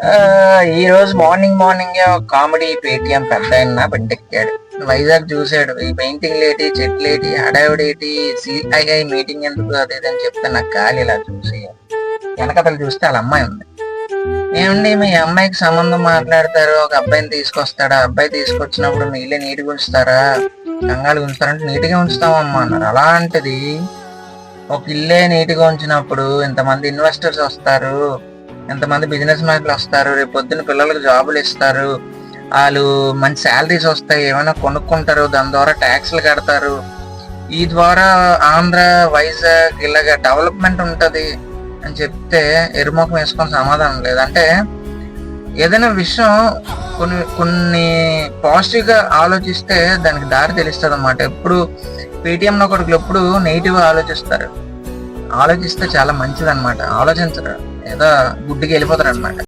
ఆ, ఈ రోజు మార్నింగ్ ఒక కామెడీ పేటిఎం పెద్ద ఆయన బండెక్కాడు. వైజాగ్ చూశాడు. ఈ పెయింటింగ్ లేటి, చెట్లేటి, హడావిడేటి, సిఐఐ మీటింగ్ ఎందుకు అది ఇది అని చెప్తే నాకు గాలి ఇలా చూసి వెనకతలు చూస్తే వాళ్ళ అమ్మాయి ఉంది. ఏమండి మీ అమ్మాయికి సంబంధం మాట్లాడతారు, ఒక అబ్బాయిని తీసుకొస్తాడా, అబ్బాయి తీసుకొచ్చినప్పుడు మీ ఇల్లు నీట్గా ఉంచుతారా, కంగాలు ఉంచుతారంటే నీట్గా ఉంచుతామమ్మా అన్నారు. అలాంటిది ఒక ఇల్లే నీట్గా ఉంచినప్పుడు ఇంతమంది ఇన్వెస్టర్స్ వస్తారు, ఎంతమంది బిజినెస్ మ్యాన్లు వస్తారు, రేపు పొద్దున్న పిల్లలకు జాబులు ఇస్తారు, వాళ్ళు మంచి శాలరీస్ వస్తాయి, ఏమైనా కొనుక్కుంటారు, దాని ద్వారా ట్యాక్స్లు కడతారు, ఈ ద్వారా ఆంధ్ర వైజాగ్ ఇలాగ డెవలప్మెంట్ ఉంటది అని చెప్తే ఎరుముఖం వేసుకొని సమాధానం లేదు. అంటే ఏదైనా విషయం కొన్ని కొన్ని పాజిటివ్ గా ఆలోచిస్తే దానికి దారి తెలుస్తుంది అన్నమాట. ఎప్పుడు పేటిఎం ఒకరికి ఎప్పుడు నెగిటివ్ ఆలోచిస్తారు. ఆలోచిస్తే చాలా మంచిది అనమాట. ఆలోచించరు, ఏదో గుడ్డికి వెళ్ళిపోతారు అనమాట.